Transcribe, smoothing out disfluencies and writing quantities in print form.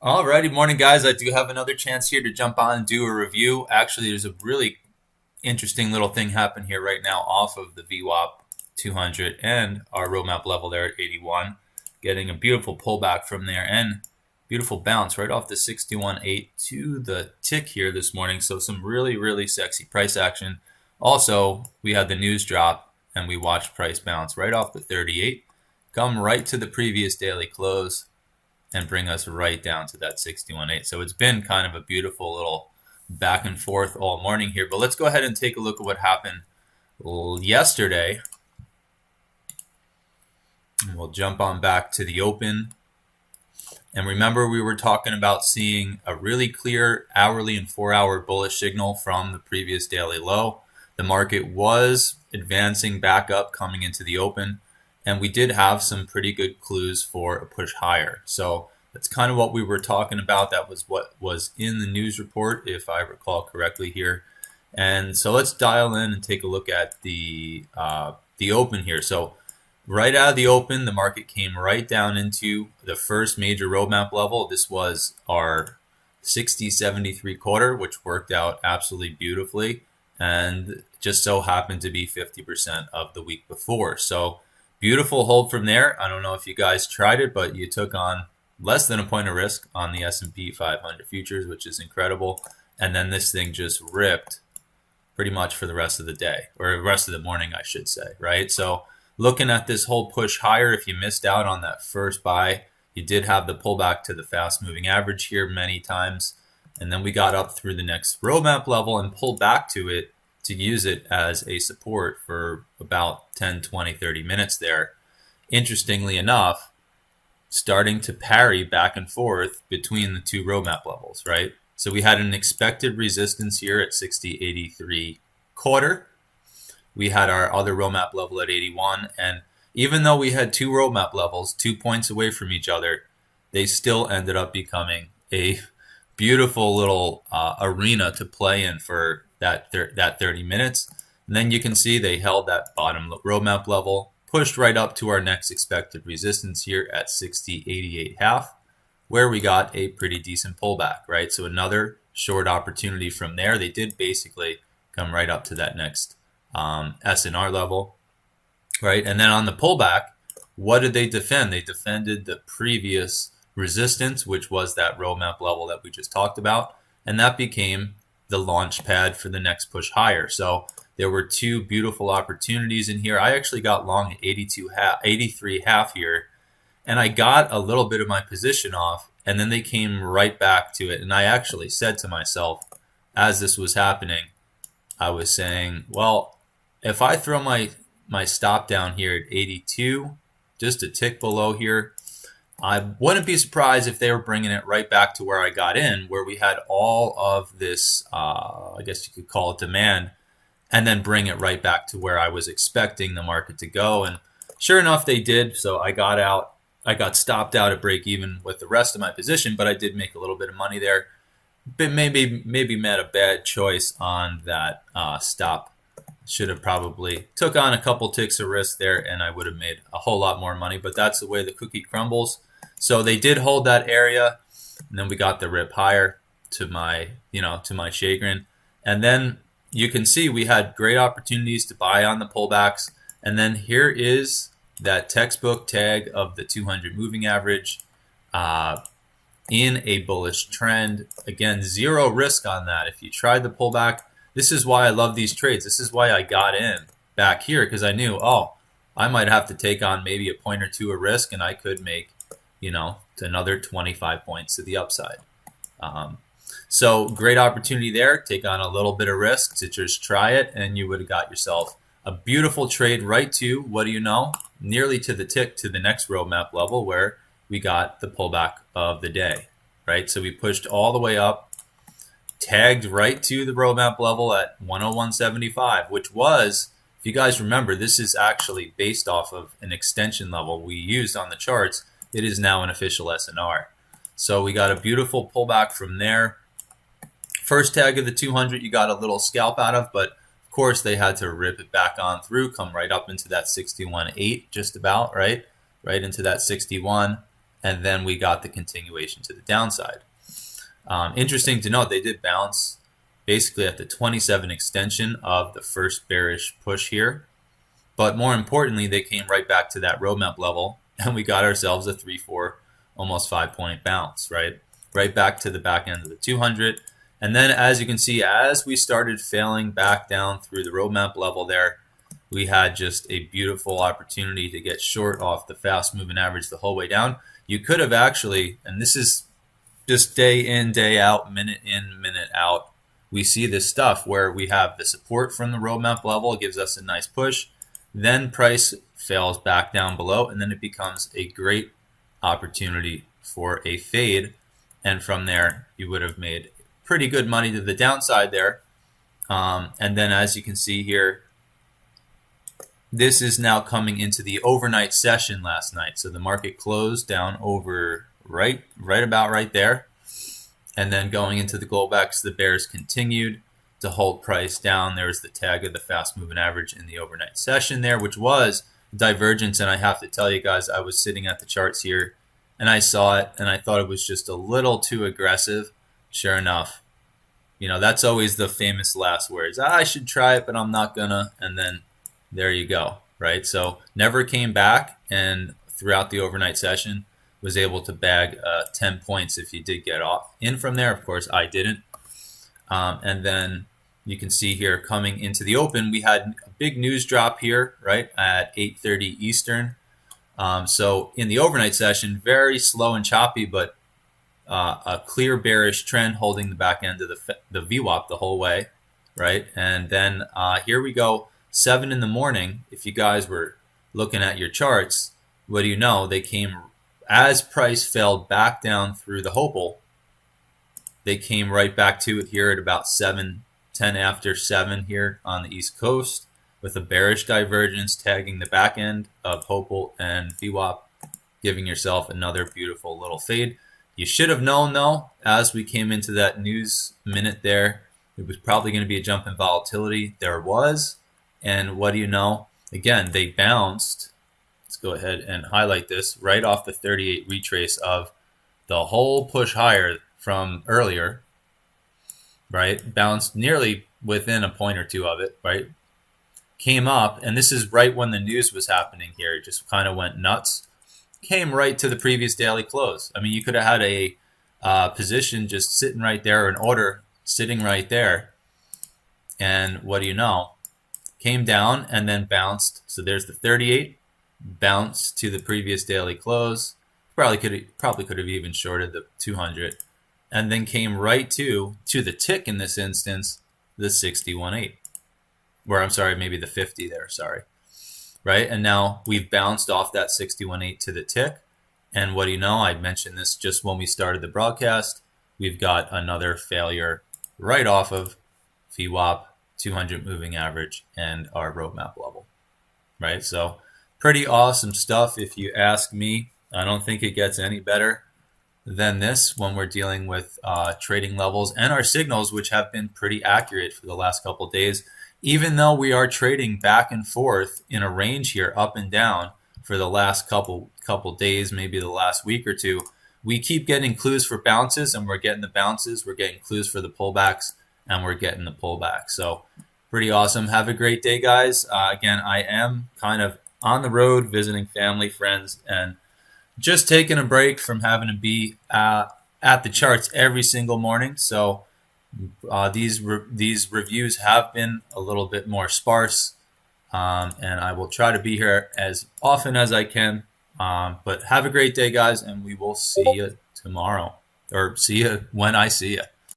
Alrighty, morning guys. I do have another chance here to jump on and do a review. Actually, there's a really interesting little thing happen here right now off of the VWAP 200 and our roadmap level there at 81. Getting a beautiful pullback from there and beautiful bounce right off the 61.8 to the tick here this morning. So some really sexy price action. Also, we had the news drop and we watched price bounce right off the 38, come right to the previous daily close and bring us right down to that 61.8. So it's been kind of a beautiful little back and forth all morning here. But let's go ahead and take a look at what happened yesterday. And we'll jump on back to the open. And remember, we were talking about seeing a really clear hourly and 4-hour bullish signal from the previous daily low. The market was advancing back up coming into the open. And we did have some pretty good clues for a push higher. So that's kind of what we were talking about. That was what was in the news report, if I recall correctly here. And so let's dial in and take a look at the open here. So right out of the open, the market came right down into the first major roadmap level. This was our 60.73 quarter, which worked out absolutely beautifully. And just so happened to be 50% of the week before. So beautiful hold from there. I don't know if you guys tried it, but you took on less than a point of risk on the S&P 500 futures, which is incredible. And then this thing just ripped pretty much for the rest of the day, or the rest of the morning, I should say, right? So looking at this whole push higher, if you missed out on that first buy, you did have the pullback to the fast moving average here many times. And then we got up through the next roadmap level and pulled back to it to use it as a support for about 10, 20, 30 minutes there. Interestingly enough, starting to parry back and forth between the two roadmap levels, right? So we had an expected resistance here at 60.83 quarter. We had our other roadmap level at 81. And even though we had two roadmap levels, 2 points away from each other, they still ended up becoming a beautiful little arena to play in for that 30 minutes. And then you can see they held that bottom roadmap level, pushed right up to our next expected resistance here at 60.88.5, where we got a pretty decent pullback, right? So another short opportunity from there. They did basically come right up to that next S&R level, right? And then on the pullback, what did they defend? They defended the previous resistance, which was that roadmap level that we just talked about, and that became the launch pad for the next push higher. So there were two beautiful opportunities in here. I actually got long at 83.5 here, and I got a little bit of my position off, and then they came right back to it. And I actually said to myself, as this was happening, I was saying, well, if I throw my stop down here at 82, just a tick below here, I wouldn't be surprised if they were bringing it right back to where I got in, where we had all of this, I guess you could call it demand, and then bring it right back to where I was expecting the market to go. And sure enough, they did. So I got out. I got stopped out at break even with the rest of my position, but I did make a little bit of money there. But maybe made a bad choice on that stop. Should have probably took on a couple ticks of risk there, and I would have made a whole lot more money. But that's the way the cookie crumbles. So they did hold that area, and then we got the rip higher to my chagrin. And then you can see we had great opportunities to buy on the pullbacks. And then here is that textbook tag of the 200 moving average in a bullish trend. Again, zero risk on that. If you tried the pullback, this is why I love these trades. This is why I got in back here, because I knew, I might have to take on maybe a point or two of risk, and I could make, another 25 points to the upside. So great opportunity there. Take on a little bit of risk to just try it, and you would have got yourself a beautiful trade right to, what do you know, nearly to the tick to the next roadmap level where we got the pullback of the day, right? So we pushed all the way up, tagged right to the roadmap level at 101.75, which was, if you guys remember, this is actually based off of an extension level we used on the charts. It is now an official S&R. So we got a beautiful pullback from there. First tag of the 200 you got a little scalp out of, but of course they had to rip it back on through, come right up into that 61.8 just about, right into that 61, and then we got the continuation to the downside. Interesting to note, they did bounce basically at the 27 extension of the first bearish push here. But more importantly, they came right back to that roadmap level, and we got ourselves a 3-4, almost 5-point bounce, right? Right back to the back end of the 200. And then as you can see, as we started failing back down through the roadmap level there, we had just a beautiful opportunity to get short off the fast moving average the whole way down. You could have actually, and this is just day in, day out, minute in, minute out, we see this stuff where we have the support from the roadmap level. It gives us a nice push. Then price fails back down below, and then it becomes a great opportunity for a fade. And from there, you would have made pretty good money to the downside there. And then as you can see here, this is now coming into the overnight session last night. So the market closed down over right about right there. And then going into the Globex, the bears continued to hold price down. There's the tag of the fast moving average in the overnight session there, which was divergence. And I have to tell you guys, I was sitting at the charts here and I saw it and I thought it was just a little too aggressive. Sure enough, you know, that's always the famous last words. I should try it, but I'm not gonna. And then there you go, right? So never came back, and throughout the overnight session was able to bag 10 points if you did get off in from there. Of course, I didn't. And then you can see here coming into the open, we had a big news drop here, right, at 8:30 Eastern. So in the overnight session, very slow and choppy, but a clear bearish trend holding the back end of the VWAP the whole way, right? And then here we go, 7 in the morning. If you guys were looking at your charts, what do you know? They came, as price fell back down through the Hopel, they came right back to it here at about 7, 10 after 7 here on the East Coast with a bearish divergence tagging the back end of Hopel and VWAP, giving yourself another beautiful little fade. You should have known, though, as we came into that news minute there, it was probably going to be a jump in volatility. There was. And what do you know? Again, they bounced. Let's go ahead and highlight this right off the 38 retrace of the whole push higher from earlier, right? Bounced nearly within a point or two of it, right? Came up, and this is right when the news was happening here. It just kind of went nuts. Came right to the previous daily close. I mean, you could have had a position just sitting right there, an order sitting right there. And what do you know? Came down and then bounced. So there's the 38, bounced to the previous daily close. Probably could have even shorted the 200. And then came right to the tick in this instance, the 61.8. Or I'm sorry, maybe the 50 there, sorry. Right, and now we've bounced off that 61.8 to the tick. And what do you know? I mentioned this just when we started the broadcast. We've got another failure right off of VWAP, 200 moving average, and our roadmap level. Right, so pretty awesome stuff if you ask me. I don't think it gets any better than this when we're dealing with trading levels and our signals, which have been pretty accurate for the last couple of days. Even though we are trading back and forth in a range here, up and down, for the last couple days, maybe the last week or two, we keep getting clues for bounces, and we're getting the bounces. We're getting clues for the pullbacks, and we're getting the pullbacks. So pretty awesome. Have a great day, guys. Again, I am kind of on the road visiting family, friends, and just taking a break from having to be at the charts every single morning. So these reviews have been a little bit more sparse, and I will try to be here as often as I can. But have a great day, guys, and we will see you tomorrow, or see you when I see you.